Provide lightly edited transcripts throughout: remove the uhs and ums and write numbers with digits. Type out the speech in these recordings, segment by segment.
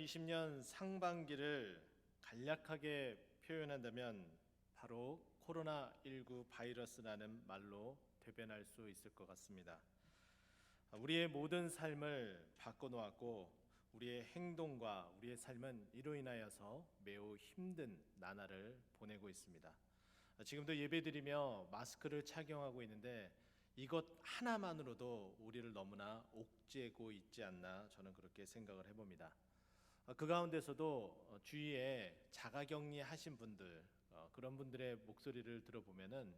2020년 상반기를 간략하게 표현한다면 바로 코로나19 바이러스라는 말로 대변할 수 있을 것 같습니다. 우리의 모든 삶을 바꿔놓았고 우리의 행동과 우리의 삶은 이로 인하여서 매우 힘든 나날을 보내고 있습니다. 지금도 예배드리며 마스크를 착용하고 있는데 이것 하나만으로도 우리를 너무나 옥죄고 있지 않나 저는 그렇게 생각을 해봅니다. 그 가운데서도 주위에 자가격리 하신 분들, 그런 분들의 목소리를 들어보면은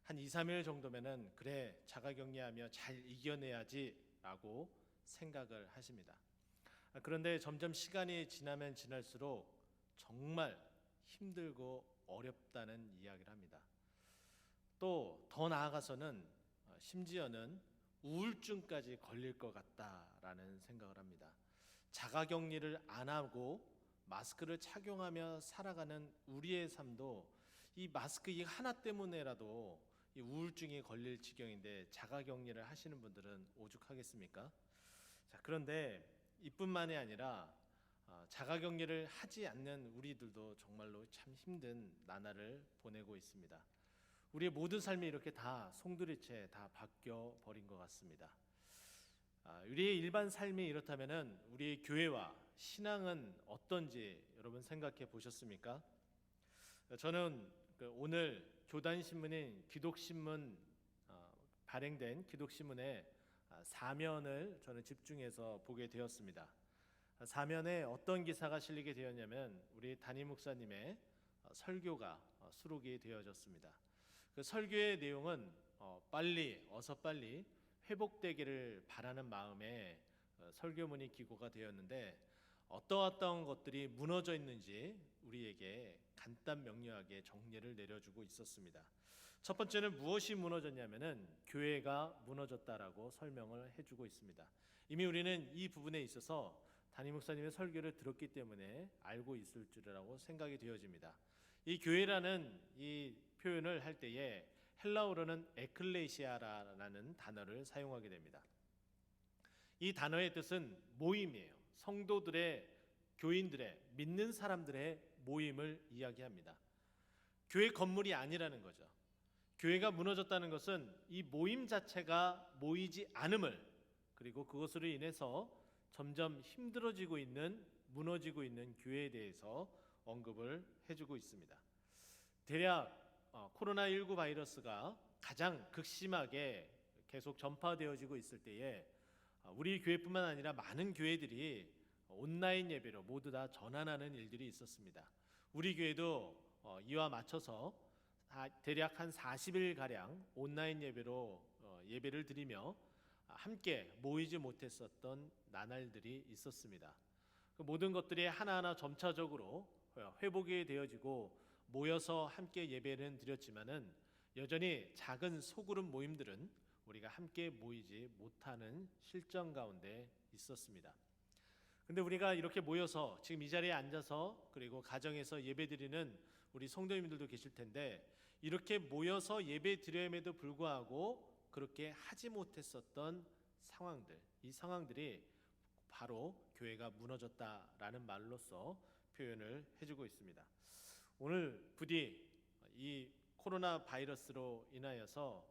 한 2, 3일 정도면은 그래 자가격리하며 잘 이겨내야지라고 생각을 하십니다. 그런데 점점 시간이 지나면 지날수록 정말 힘들고 어렵다는 이야기를 합니다. 또 더 나아가서는 심지어는 우울증까지 걸릴 것 같다라는 생각을 합니다. 자가격리를 안 하고 마스크를 착용하며 살아가는 우리의 삶도 이 마스크 이 하나 때문에라도 이 우울증이 걸릴 지경인데 자가격리를 하시는 분들은 오죽하겠습니까? 자, 그런데 이뿐만이 아니라 자가격리를 하지 않는 우리들도 정말로 참 힘든 나날을 보내고 있습니다. 우리의 모든 삶이 이렇게 다 송두리째 다 바뀌어 버린 것 같습니다. 우리의 일반 삶이 이렇다면은 우리의 교회와 신앙은 어떤지 여러분 생각해 보셨습니까? 저는 오늘 교단신문인 기독신문 발행된 기독신문의 사면을 저는 집중해서 보게 되었습니다. 사면에 어떤 기사가 실리게 되었냐면 우리 담임 목사님의 설교가 수록이 되어졌습니다. 그 설교의 내용은 어서 빨리 회복되기를 바라는 마음에 설교문이 기고가 되었는데 어떠한 것들이 무너져 있는지 우리에게 간단 명료하게 정리를 내려주고 있었습니다. 첫 번째는 무엇이 무너졌냐면은 교회가 무너졌다라고 설명을 해주고 있습니다. 이미 우리는 이 부분에 있어서 담임 목사님의 설교를 들었기 때문에 알고 있을 줄이라고 생각이 되어집니다. 이 교회라는 이 표현을 할 때에 헬라어로는 에클레시아라는 단어를 사용하게 됩니다. 이 단어의 뜻은 모임이에요. 성도들의, 교인들의, 믿는 사람들의 모임을 이야기합니다. 교회 건물이 아니라는 거죠. 교회가 무너졌다는 것은 이 모임 자체가 모이지 않음을, 그리고 그것으로 인해서 점점 힘들어지고 있는, 무너지고 있는 교회에 대해서 언급을 해주고 있습니다. 대략 코로나19 바이러스가 가장 극심하게 계속 전파되어지고 있을 때에 우리 교회뿐만 아니라 많은 교회들이 온라인 예배로 모두 다 전환하는 일들이 있었습니다. 우리 교회도 이와 맞춰서 대략 한 40일 가량 온라인 예배로 예배를 드리며 함께 모이지 못했었던 나날들이 있었습니다. 그 모든 것들이 하나하나 점차적으로 회복이 되어지고 모여서 함께 예배는 드렸지만은 여전히 작은 소그룹 모임들은 우리가 함께 모이지 못하는 실정 가운데 있었습니다. 근데 우리가 이렇게 모여서 지금 이 자리에 앉아서 그리고 가정에서 예배드리는 우리 성도님들도 계실 텐데 이렇게 모여서 예배 드림에도 불구하고 그렇게 하지 못했었던 상황들, 이 상황들이 바로 교회가 무너졌다라는 말로서 표현을 해주고 있습니다. 오늘 부디 이 코로나 바이러스로 인하여서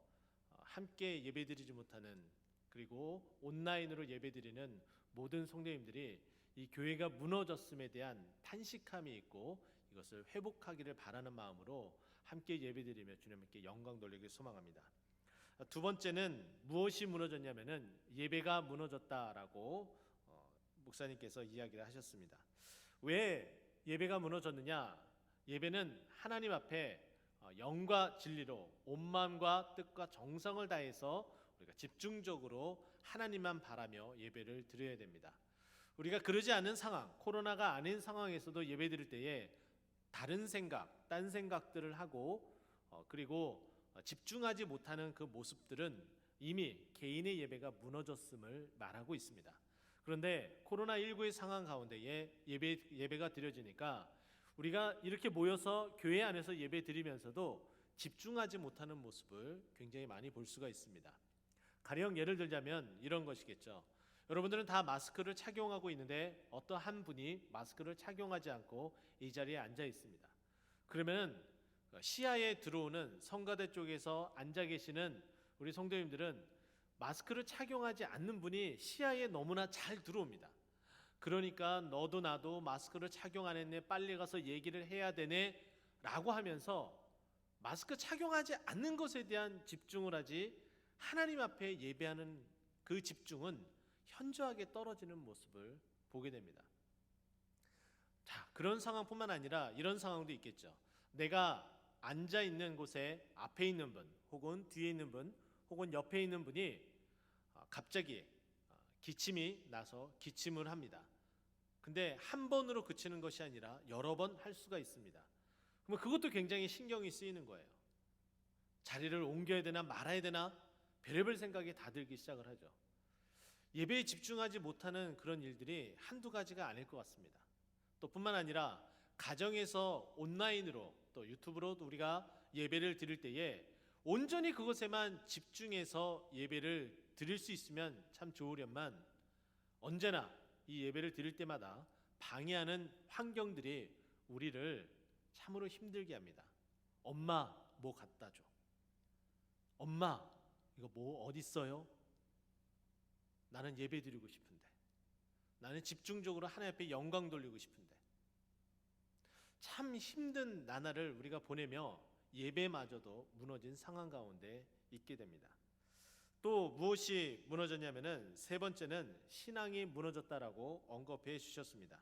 함께 예배드리지 못하는 그리고 온라인으로 예배드리는 모든 성도님들이 이 교회가 무너졌음에 대한 탄식함이 있고 이것을 회복하기를 바라는 마음으로 함께 예배드리며 주님께 영광 돌리길 소망합니다. 두 번째는 무엇이 무너졌냐면은 예배가 무너졌다라고 목사님께서 이야기를 하셨습니다. 왜 예배가 무너졌느냐? 예배는 하나님 앞에 영과 진리로 온 마음과 뜻과 정성을 다해서 우리가 집중적으로 하나님만 바라며 예배를 드려야 됩니다. 우리가 그러지 않은 상황, 코로나가 아닌 상황에서도 예배 드릴 때에 다른 생각, 딴 생각들을 하고 그리고 집중하지 못하는 그 모습들은 이미 개인의 예배가 무너졌음을 말하고 있습니다. 그런데 코로나19의 상황 가운데에 예배가 드려지니까 우리가 이렇게 모여서 교회 안에서 예배 드리면서도 집중하지 못하는 모습을 굉장히 많이 볼 수가 있습니다. 가령 예를 들자면 이런 것이겠죠. 여러분들은 다 마스크를 착용하고 있는데 어떤 한 분이 마스크를 착용하지 않고 이 자리에 앉아 있습니다. 그러면 시야에 들어오는 성가대 쪽에서 앉아 계시는 우리 성도님들은 마스크를 착용하지 않는 분이 시야에 너무나 잘 들어옵니다. 그러니까 너도 나도 마스크를 착용 안 했네, 빨리 가서 얘기를 해야 되네 라고 하면서 마스크 착용하지 않는 것에 대한 집중을 하지, 하나님 앞에 예배하는 그 집중은 현저하게 떨어지는 모습을 보게 됩니다. 자, 그런 상황뿐만 아니라 이런 상황도 있겠죠. 내가 앉아 있는 곳에 앞에 있는 분, 혹은 뒤에 있는 분, 혹은 옆에 있는 분이 갑자기 기침이 나서 기침을 합니다. 근데 한 번으로 그치는 것이 아니라 여러 번 할 수가 있습니다. 그럼 그것도 굉장히 신경이 쓰이는 거예요. 자리를 옮겨야 되나 말아야 되나 별의별 생각이 다 들기 시작을 하죠. 예배에 집중하지 못하는 그런 일들이 한두 가지가 아닐 것 같습니다. 또 뿐만 아니라 가정에서 온라인으로 또 유튜브로 우리가 예배를 드릴 때에 온전히 그것에만 집중해서 예배를 드릴 수 있으면 참 좋으련만, 언제나 이 예배를 드릴 때마다 방해하는 환경들이 우리를 참으로 힘들게 합니다. 엄마 뭐 갖다 줘. 엄마 이거 뭐 어디 있어요? 나는 예배 드리고 싶은데, 나는 집중적으로 하나님 앞에 영광 돌리고 싶은데. 참 힘든 나날을 우리가 보내며 예배마저도 무너진 상황 가운데 있게 됩니다. 또 무엇이 무너졌냐면은 세 번째는 신앙이 무너졌다라고 언급해 주셨습니다.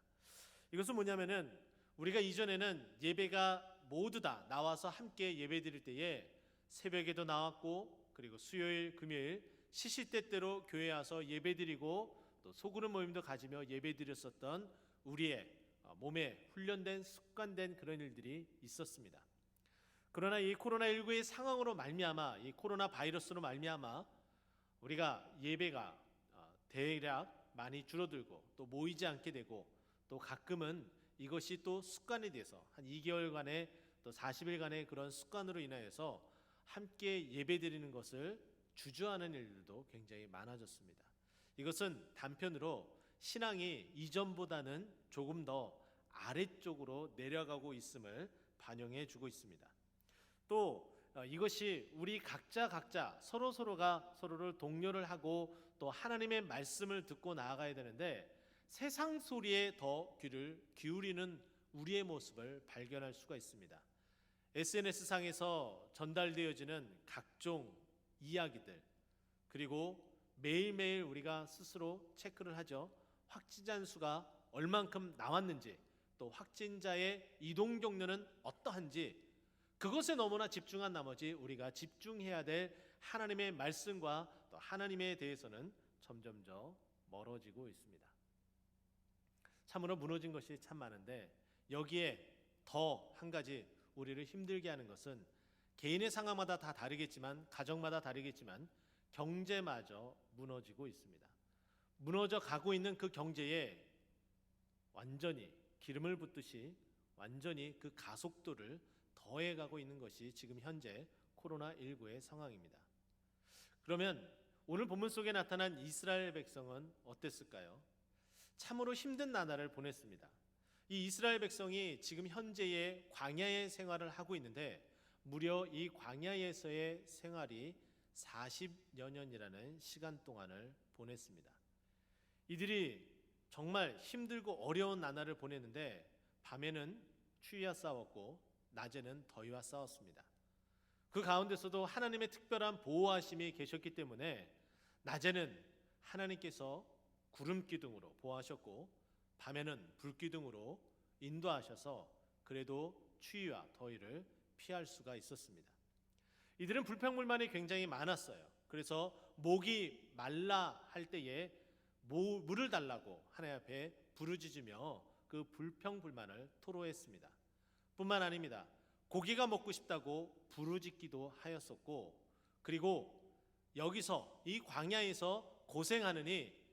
이것은 뭐냐면은 우리가 이전에는 예배가 모두 다 나와서 함께 예배 드릴 때에 새벽에도 나왔고, 그리고 수요일, 금요일 시시때때로 교회에 와서 예배 드리고 또 소그룹 모임도 가지며 예배 드렸었던 우리의 몸에 훈련된 습관된 그런 일들이 있었습니다. 그러나 이 코로나19의 상황으로 말미암아, 이 코로나 바이러스로 말미암아 우리가 예배가 대략 많이 줄어들고 또 모이지 않게 되고, 또 가끔은 이것이 또 습관이 돼서 한 2개월간의 또 40일간의 그런 습관으로 인하여서 함께 예배드리는 것을 주저하는 일들도 굉장히 많아졌습니다. 이것은 단편으로 신앙이 이전보다는 조금 더 아래쪽으로 내려가고 있음을 반영해 주고 있습니다. 또 이것이 우리 각자 서로가 서로를 독려를 하고 또 하나님의 말씀을 듣고 나아가야 되는데, 세상 소리에 더 귀를 기울이는 우리의 모습을 발견할 수가 있습니다. SNS상에서 전달되어지는 각종 이야기들, 그리고 매일매일 우리가 스스로 체크를 하죠. 확진자 수가 얼만큼 나왔는지, 또 확진자의 이동 경로는 어떠한지, 그것에 너무나 집중한 나머지 우리가 집중해야 될 하나님의 말씀과 또 하나님에 대해서는 점점 멀어지고 있습니다. 참으로 무너진 것이 참 많은데, 여기에 더 한 가지 우리를 힘들게 하는 것은 개인의 상황마다 다 다르겠지만, 가정마다 다르겠지만 경제마저 무너지고 있습니다. 무너져 가고 있는 그 경제에 완전히 기름을 붓듯이 완전히 그 가속도를 더해가고 있는 것이 지금 현재 코로나19의 상황입니다. 그러면 오늘 본문 속에 나타난 이스라엘 백성은 어땠을까요? 참으로 힘든 나날을 보냈습니다. 이 이스라엘 백성이 지금 현재의 광야의 생활을 하고 있는데, 무려 이 광야에서의 생활이 40여 년이라는 시간 동안을 보냈습니다. 이들이 정말 힘들고 어려운 나날을 보냈는데, 밤에는 추위와 싸웠고 낮에는 더위와 싸웠습니다. 그 가운데서도 하나님의 특별한 보호하심이 계셨기 때문에 낮에는 하나님께서 구름 기둥으로 보호하셨고, 밤에는 불 기둥으로 인도하셔서 그래도 추위와 더위를 피할 수가 있었습니다. 이들은 불평불만이 굉장히 많았어요. 그래서 목이 말라 할 때에 물을 달라고 하나님 앞에 부르짖으며 그 불평불만을 토로했습니다. 뿐만 아닙니다. 고기가 먹고 싶다고 부르짖기도 하였었고, 그리고 여기서 이 광야에서 고생하느니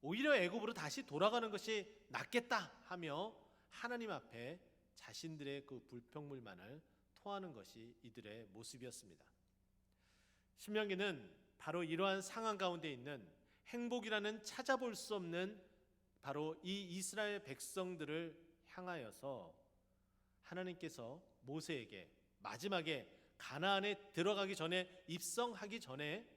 오히려 애굽으로 다시 돌아가는 것이 낫겠다 하며 하나님 앞에 자신들의 그 불평불만을 토하는 것이 이들의 모습이었습니다. 신명기는 바로 이러한 상황 가운데 있는 행복이라는 찾아볼 수 없는 바로 이 이스라엘 백성들을 향하여서 하나님께서 모세에게 마지막에 가나안에 들어가기 전에, 입성하기 전에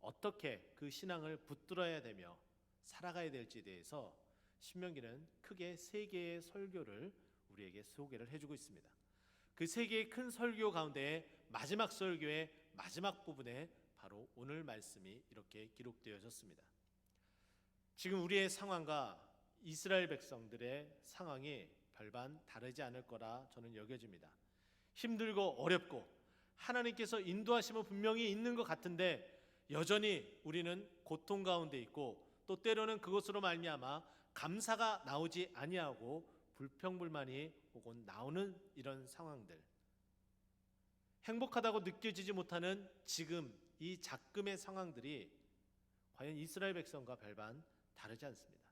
어떻게 그 신앙을 붙들어야 되며 살아가야 될지에 대해서 신명기는 크게 세 개의 설교를 우리에게 소개를 해주고 있습니다. 그 세 개의 큰 설교 가운데 마지막 설교의 마지막 부분에 바로 오늘 말씀이 이렇게 기록되어졌습니다. 지금 우리의 상황과 이스라엘 백성들의 상황이 별반 다르지 않을 거라 저는 여겨집니다. 힘들고 어렵고 하나님께서 인도하심은 분명히 있는 것 같은데 여전히 우리는 고통 가운데 있고, 또 때로는 그것으로 말미암아 감사가 나오지 아니하고 불평불만이 혹은 나오는 이런 상황들, 행복하다고 느껴지지 못하는 지금 이 작금의 상황들이 과연 이스라엘 백성과 별반 다르지 않습니다.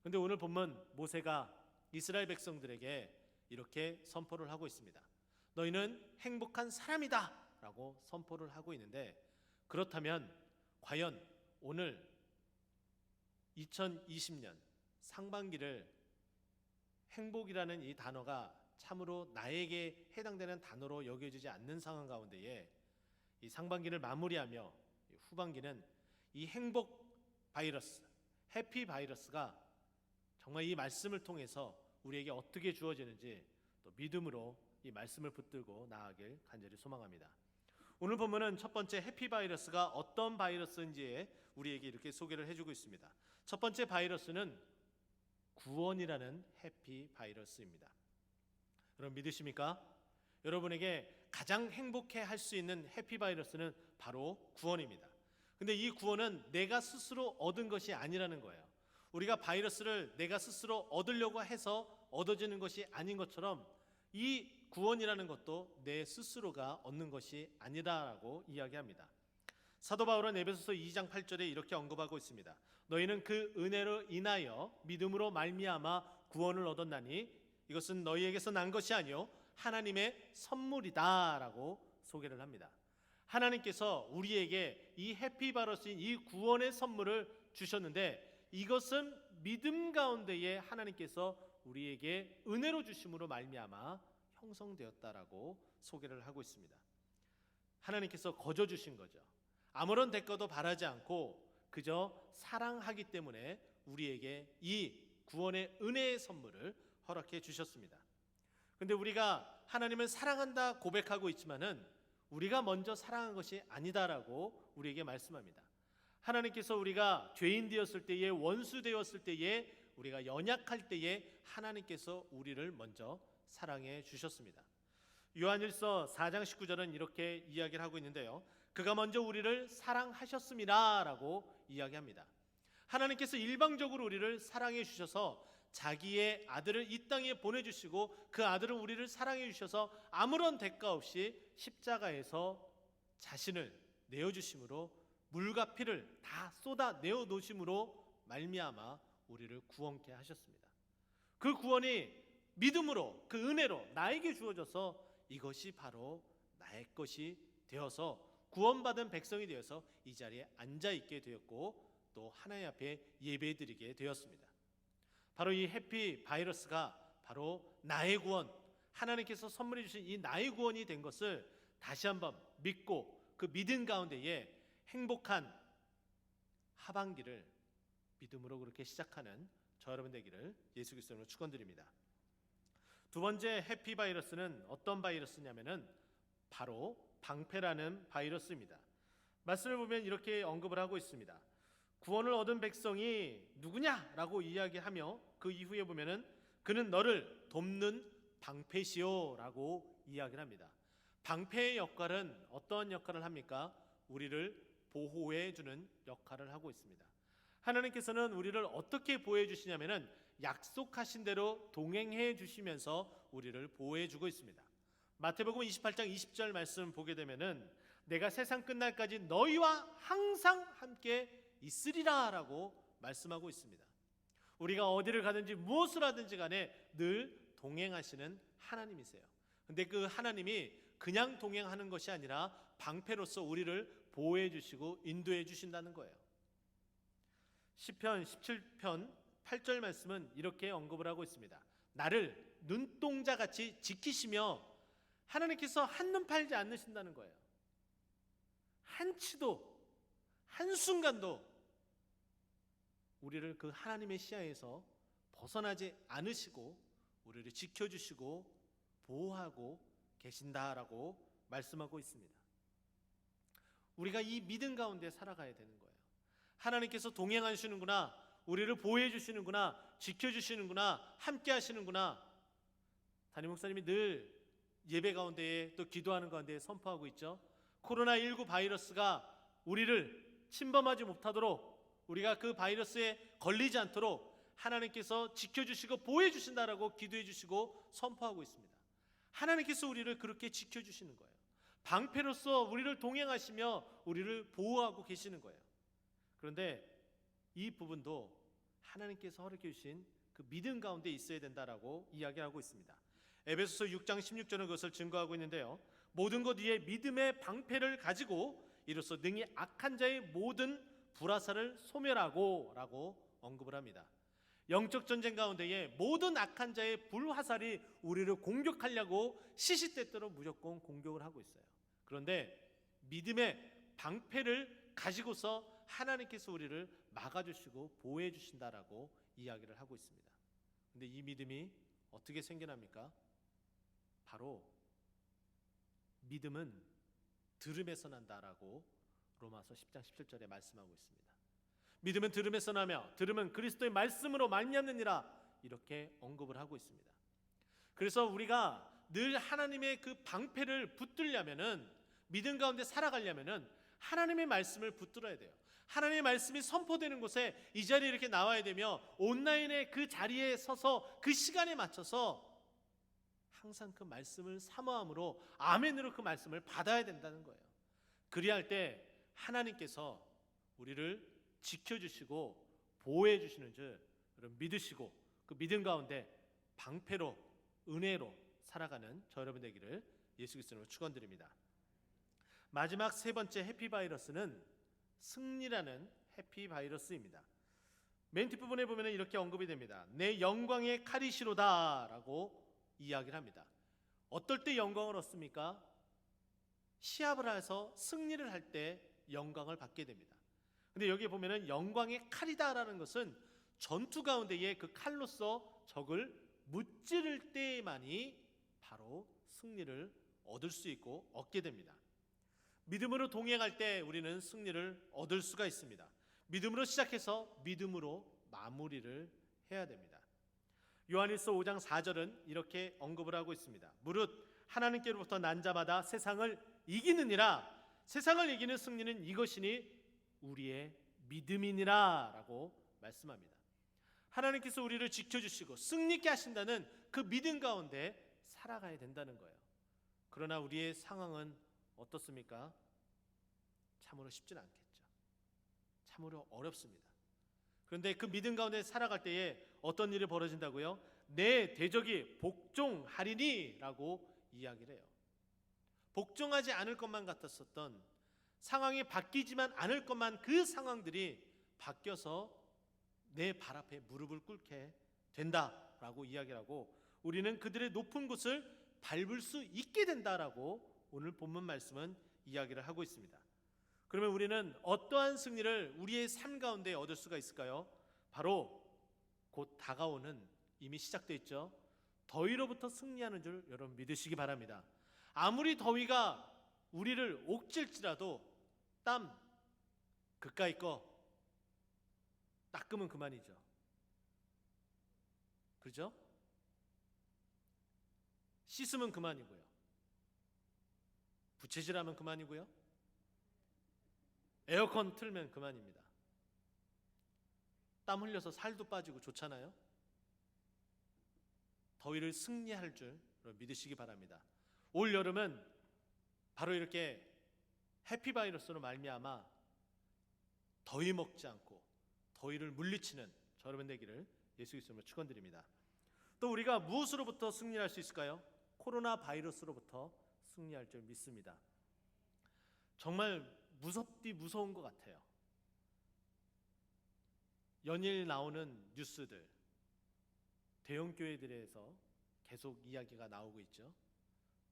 그런데 오늘 본문 모세가 이스라엘 백성들에게 이렇게 선포를 하고 있습니다. 너희는 행복한 사람이다 라고 선포를 하고 있는데, 그렇다면 과연 오늘 2020년 상반기를 행복이라는 이 단어가 참으로 나에게 해당되는 단어로 여겨지지 않는 상황 가운데에 이 상반기를 마무리하며 후반기는 이 행복 바이러스, 해피 바이러스가 정말 이 말씀을 통해서 우리에게 어떻게 주어지는지 또 믿음으로 이 말씀을 붙들고 나아가길 간절히 소망합니다. 오늘 본문은 첫 번째 해피 바이러스가 어떤 바이러스인지에 우리에게 이렇게 소개를 해주고 있습니다. 첫 번째 바이러스는 구원이라는 해피 바이러스입니다. 여러분 믿으십니까? 여러분에게 가장 행복해 할 수 있는 해피 바이러스는 바로 구원입니다. 근데 이 구원은 내가 스스로 얻은 것이 아니라는 거예요. 우리가 바이러스를 내가 스스로 얻으려고 해서 얻어지는 것이 아닌 것처럼 이 구원이라는 것도 내 스스로가 얻는 것이 아니다라고 이야기합니다. 사도 바울은 에베소서 2장 8절에 이렇게 언급하고 있습니다. 너희는 그 은혜로 인하여 믿음으로 말미암아 구원을 얻었나니 이것은 너희에게서 난 것이 아니요 하나님의 선물이다라고 소개를 합니다. 하나님께서 우리에게 이 해피 바이러스인 이 구원의 선물을 주셨는데, 이것은 믿음 가운데에 하나님께서 우리에게 은혜로 주심으로 말미암아 형성되었다라고 소개를 하고 있습니다. 하나님께서 거저 주신 거죠. 아무런 대가도 바라지 않고 그저 사랑하기 때문에 우리에게 이 구원의 은혜의 선물을 허락해 주셨습니다. 그런데 우리가 하나님을 사랑한다 고백하고 있지만은 우리가 먼저 사랑한 것이 아니다라고 우리에게 말씀합니다. 하나님께서 우리가 죄인 되었을 때에, 원수 되었을 때에, 우리가 연약할 때에 하나님께서 우리를 먼저 사랑해 주셨습니다. 요한일서 4장 19절은 이렇게 이야기를 하고 있는데요. 그가 먼저 우리를 사랑하셨습니다 라고 이야기합니다. 하나님께서 일방적으로 우리를 사랑해 주셔서 자기의 아들을 이 땅에 보내주시고 그 아들은 우리를 사랑해 주셔서 아무런 대가 없이 십자가에서 자신을 내어주심으로 물과 피를 다 쏟아 내어 놓으심으로 말미암아 우리를 구원케 하셨습니다. 그 구원이 믿음으로, 그 은혜로 나에게 주어져서 이것이 바로 나의 것이 되어서 구원받은 백성이 되어서 이 자리에 앉아있게 되었고 또 하나님 앞에 예배드리게 되었습니다. 바로 이 해피 바이러스가 바로 나의 구원, 하나님께서 선물해 주신 이 나의 구원이 된 것을 다시 한번 믿고 그 믿음 가운데에 행복한 하반기를 믿음으로 그렇게 시작하는 저 여러분 되기를 예수 그리스도로 축원드립니다. 두 번째 해피 바이러스는 어떤 바이러스냐면은 바로 방패라는 바이러스입니다. 말씀을 보면 이렇게 언급을 하고 있습니다. 구원을 얻은 백성이 누구냐라고 이야기하며 그 이후에 보면은 그는 너를 돕는 방패시오라고 이야기를 합니다. 방패의 역할은 어떤 역할을 합니까? 우리를 보호해 주는 역할을 하고 있습니다. 하나님께서는 우리를 어떻게 보호해 주시냐면은 약속하신 대로 동행해 주시면서 우리를 보호해 주고 있습니다. 마태복음 28장 20절 말씀 보게 되면은 내가 세상 끝날까지 너희와 항상 함께 있으리라 라고 말씀하고 있습니다. 우리가 어디를 가든지 무엇을 하든지 간에 늘 동행하시는 하나님이세요. 근데 그 하나님이 그냥 동행하는 것이 아니라 방패로서 우리를 보호해 주시고 인도해 주신다는 거예요. 시편 17편 8절 말씀은 이렇게 언급을 하고 있습니다. 나를 눈동자같이 지키시며 하나님께서 한눈 팔지 않으신다는 거예요. 한치도 한순간도 우리를 그 하나님의 시야에서 벗어나지 않으시고 우리를 지켜주시고 보호하고 계신다라고 말씀하고 있습니다. 우리가 이 믿음 가운데 살아가야 되는 거예요. 하나님께서 동행하시는구나, 우리를 보호해 주시는구나, 지켜주시는구나, 함께 하시는구나. 담임 목사님이 늘 예배 가운데에 또 기도하는 가운데 선포하고 있죠. 코로나19 바이러스가 우리를 침범하지 못하도록, 우리가 그 바이러스에 걸리지 않도록 하나님께서 지켜주시고 보호해 주신다라고 기도해 주시고 선포하고 있습니다. 하나님께서 우리를 그렇게 지켜주시는 거예요. 방패로서 우리를 동행하시며 우리를 보호하고 계시는 거예요. 그런데 이 부분도 하나님께서 허락해 주신 그 믿음 가운데 있어야 된다라고 이야기하고 있습니다. 에베소서 6장 16절은 그것을 증거하고 있는데요. 모든 것 위에 믿음의 방패를 가지고 이로써 능히 악한 자의 모든 불화살을 소멸하고 라고 언급을 합니다. 영적 전쟁 가운데에 모든 악한 자의 불화살이 우리를 공격하려고 시시때때로 무조건 공격을 하고 있어요. 그런데 믿음의 방패를 가지고서 하나님께서 우리를 막아주시고 보호해 주신다라고 이야기를 하고 있습니다. 근데 이 믿음이 어떻게 생겨납니까? 바로 믿음은 들음에서 난다라고 로마서 10장 17절에 말씀하고 있습니다. 믿음은 들음에서 나며 들음은 그리스도의 말씀으로 말미암느니라 이렇게 언급을 하고 있습니다. 그래서 우리가 늘 하나님의 그 방패를 붙들려면은, 믿음 가운데 살아가려면은 하나님의 말씀을 붙들어야 돼요. 하나님의 말씀이 선포되는 곳에 이 자리에 이렇게 나와야 되며 온라인의 그 자리에 서서 그 시간에 맞춰서 항상 그 말씀을 사모함으로 아멘으로 그 말씀을 받아야 된다는 거예요. 그리할 때 하나님께서 우리를 지켜주시고 보호해 주시는 줄 여러분 믿으시고 그 믿음 가운데 방패로 은혜로 살아가는 저 여러분 되기를 예수 그리스도로 축원드립니다. 마지막 세 번째 해피바이러스는 승리라는 해피바이러스입니다. 맨 뒷부분에 보면 이렇게 언급이 됩니다. 내 영광의 칼이시로다 라고 이야기를 합니다. 어떨 때 영광을 얻습니까? 시합을 해서 승리를 할 때 영광을 받게 됩니다. 근데 여기 보면은 영광의 칼이다라는 것은 전투 가운데에 그 칼로서 적을 무찌를 때만이 바로 승리를 얻을 수 있고 얻게 됩니다. 믿음으로 동행할 때 우리는 승리를 얻을 수가 있습니다. 믿음으로 시작해서 믿음으로 마무리를 해야 됩니다. 요한일서 5장 4절은 이렇게 언급을 하고 있습니다. 무릇 하나님께로부터 난 자마다 세상을 이기느니라. 세상을 이기는 승리는 이것이니 우리의 믿음이니라 라고 말씀합니다. 하나님께서 우리를 지켜주시고 승리케 하신다는 그 믿음 가운데 살아가야 된다는 거예요. 그러나 우리의 상황은 어떻습니까? 참으로 쉽지는 않겠죠. 참으로 어렵습니다. 그런데 그 믿음 가운데 살아갈 때에 어떤 일이 벌어진다고요? 내 대적이 복종하리니 라고 이야기를 해요. 복종하지 않을 것만 같았었던, 상황이 바뀌지만 않을 것만 그 상황들이 바뀌어서 내 발 앞에 무릎을 꿇게 된다라고 이야기를 하고 우리는 그들의 높은 곳을 밟을 수 있게 된다라고 오늘 본문 말씀은 이야기를 하고 있습니다. 그러면 우리는 어떠한 승리를 우리의 삶 가운데 얻을 수가 있을까요? 바로 곧 다가오는, 이미 시작되어 있죠, 더위로부터 승리하는 줄 여러분 믿으시기 바랍니다. 아무리 더위가 우리를 옥질지라도 땀 그까이 거 닦으면 그만이죠. 그렇죠? 씻으면 그만이고요. 부채질하면 그만이고요. 에어컨 틀면 그만입니다. 땀 흘려서 살도 빠지고 좋잖아요. 더위를 승리할 줄 믿으시기 바랍니다. 올 여름은 바로 이렇게 해피바이러스로 말미암아 더위 먹지 않고 더위를 물리치는 저 여러분 되기를 예수 그리스도로 축원드립니다. 또 우리가 무엇으로부터 승리할 수 있을까요? 코로나 바이러스로부터 승리할 줄 믿습니다. 정말 무섭디 무서운 것 같아요. 연일 나오는 뉴스들, 대형 교회들에서 계속 이야기가 나오고 있죠.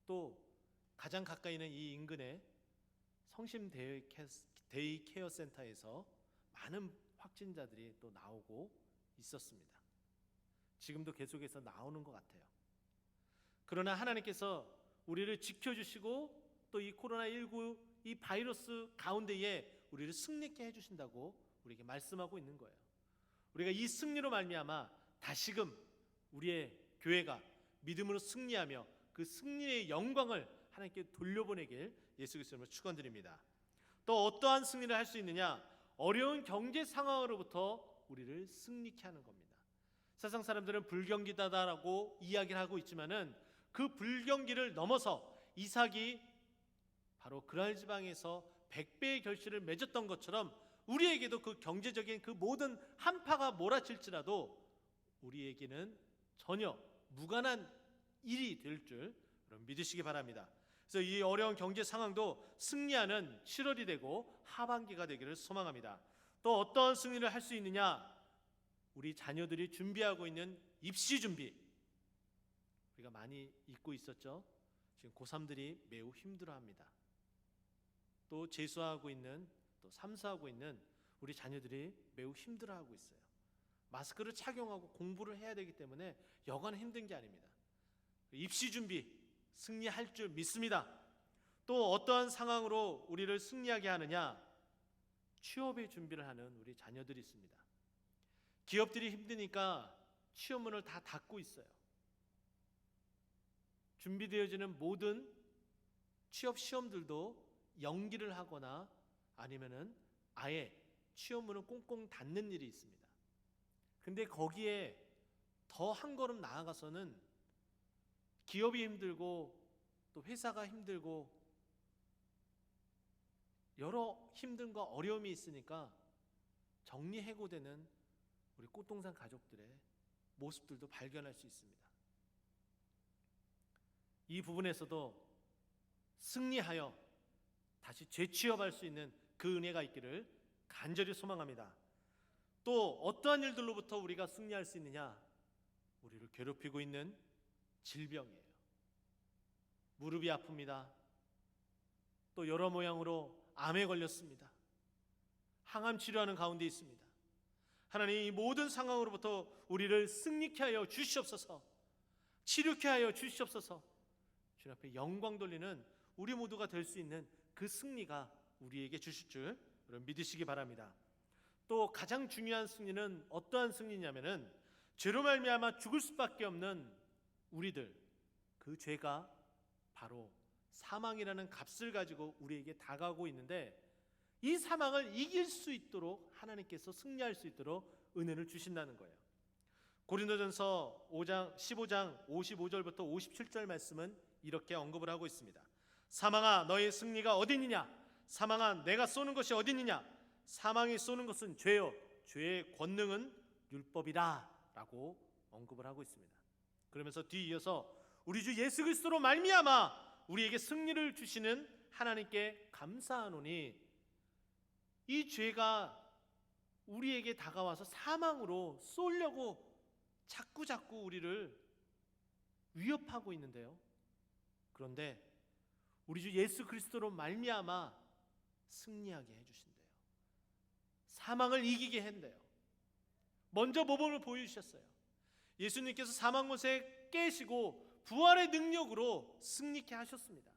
또 가장 가까이 있는 이 인근의 성심 데이케어 센터에서 많은 확진자들이 또 나오고 있었습니다. 지금도 계속해서 나오는 것 같아요. 그러나 하나님께서 우리를 지켜주시고 또 이 코로나19 이 바이러스 가운데에 우리를 승리케 해주신다고 우리에게 말씀하고 있는 거예요. 우리가 이 승리로 말미암아 다시금 우리의 교회가 믿음으로 승리하며 그 승리의 영광을 하나님께 돌려보내길 예수 그리스도로 축원드립니다. 또 어떠한 승리를 할 수 있느냐? 어려운 경제 상황으로부터 우리를 승리케 하는 겁니다. 세상 사람들은 불경기다라고 이야기를 하고 있지만은 그 불경기를 넘어서 이삭이 바로 그랄 지방에서 100배의 결실을 맺었던 것처럼 우리에게도 그 경제적인 그 모든 한파가 몰아칠지라도 우리에게는 전혀 무관한 일이 될 줄 믿으시기 바랍니다. 그래서 이 어려운 경제 상황도 승리하는 7월이 되고 하반기가 되기를 소망합니다. 또 어떤 승리를 할 수 있느냐? 우리 자녀들이 준비하고 있는 입시 준비, 우리가 많이 잊고 있었죠. 지금 고3들이 매우 힘들어합니다. 또 재수하고 있는, 또 삼수하고 있는 우리 자녀들이 매우 힘들어하고 있어요. 마스크를 착용하고 공부를 해야 되기 때문에 여간 힘든 게 아닙니다. 입시 준비 승리할 줄 믿습니다. 또 어떠한 상황으로 우리를 승리하게 하느냐? 취업의 준비를 하는 우리 자녀들이 있습니다. 기업들이 힘드니까 취업문을 다 닫고 있어요. 준비되어지는 모든 취업 시험들도 연기를 하거나 아니면은 아예 취업문을 꽁꽁 닫는 일이 있습니다. 근데 거기에 더 한 걸음 나아가서는 기업이 힘들고 또 회사가 힘들고 여러 힘듦과 어려움이 있으니까 정리해고되는 우리 꽃동산 가족들의 모습들도 발견할 수 있습니다. 이 부분에서도 승리하여 다시 재취업할 수 있는 그 은혜가 있기를 간절히 소망합니다. 또 어떠한 일들로부터 우리가 승리할 수 있느냐? 우리를 괴롭히고 있는 질병이에요. 무릎이 아픕니다. 또 여러 모양으로 암에 걸렸습니다. 항암 치료하는 가운데 있습니다. 하나님, 이 모든 상황으로부터 우리를 승리케 하여 주시옵소서. 치료케 하여 주시옵소서. 주님 앞에 영광 돌리는 우리 모두가 될 수 있는 그 승리가 우리에게 주실 줄 여러분 믿으시기 바랍니다. 또 가장 중요한 승리는 어떠한 승리냐면은 죄로 말미암아 죽을 수밖에 없는 우리들, 그 죄가 바로 사망이라는 값을 가지고 우리에게 다가오고 있는데 이 사망을 이길 수 있도록 하나님께서 승리할 수 있도록 은혜를 주신다는 거예요. 고린도전서 15장 55절부터 57절 말씀은 이렇게 언급을 하고 있습니다. 사망아, 너의 승리가 어디 있느냐? 사망아, 내가 쏘는 것이 어디 있느냐? 사망이 쏘는 것은 죄요, 죄의 권능은 율법이라 라고 언급을 하고 있습니다. 그러면서 뒤이어서 우리 주 예수 그리스도로 말미암아 우리에게 승리를 주시는 하나님께 감사하노니 이 죄가 우리에게 다가와서 사망으로 쏠려고 자꾸 우리를 위협하고 있는데요. 그런데 우리 주 예수 그리스도로 말미암아 승리하게 해주신대요. 사망을 이기게 한대요. 먼저 모범을 보여주셨어요. 예수님께서 사망 못에 깨시고 부활의 능력으로 승리케 하셨습니다.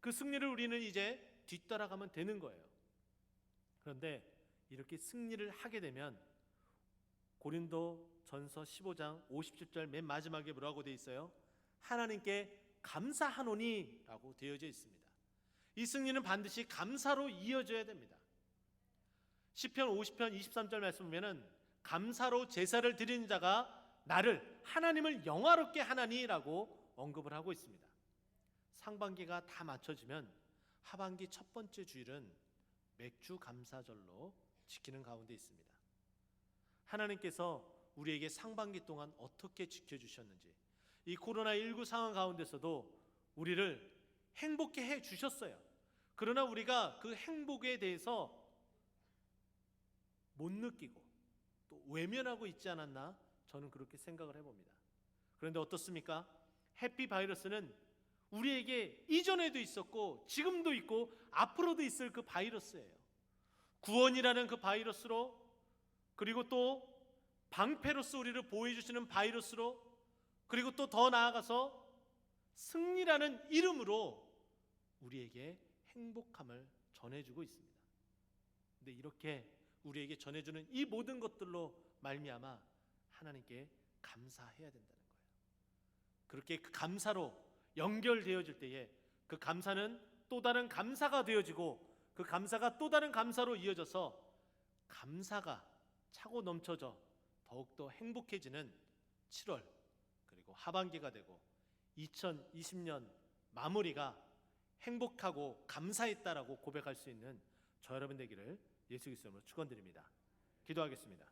그 승리를 우리는 이제 뒤따라가면 되는 거예요. 그런데 이렇게 승리를 하게 되면 고린도전서 15장 57절 맨 마지막에 뭐라고 되어 있어요? 하나님께 감사하노니 라고 되어져 있습니다. 이 승리는 반드시 감사로 이어져야 됩니다. 시편 50편 23절 말씀 보면은 감사로 제사를 드리는 자가 나를 하나님을 영화롭게 하나니라고 언급을 하고 있습니다. 상반기가 다 맞춰지면 하반기 첫 번째 주일은 맥주 감사절로 지키는 가운데 있습니다. 하나님께서 우리에게 상반기 동안 어떻게 지켜주셨는지, 이 코로나19 상황 가운데서도 우리를 행복해 해 주셨어요. 그러나 우리가 그 행복에 대해서 못 느끼고 또 외면하고 있지 않았나 저는 그렇게 생각을 해봅니다. 그런데 어떻습니까? 해피 바이러스는 우리에게 이전에도 있었고 지금도 있고 앞으로도 있을 그 바이러스예요. 구원이라는 그 바이러스로, 그리고 또 방패로서 우리를 보호해 주시는 바이러스로, 그리고 또 더 나아가서 승리라는 이름으로 우리에게 행복함을 전해주고 있습니다. 근데 이렇게 우리에게 전해주는 이 모든 것들로 말미암아 하나님께 감사해야 된다는 거예요. 그렇게 그 감사로 연결되어질 때에 그 감사는 또 다른 감사가 되어지고, 그 감사가 또 다른 감사로 이어져서 감사가 차고 넘쳐져 더욱더 행복해지는 7월 그리고 하반기가 되고 2020년 마무리가 행복하고 감사했다라고 고백할 수 있는 저 여러분 되기를 예수 그리스도 이름으로 축원드립니다. 기도하겠습니다.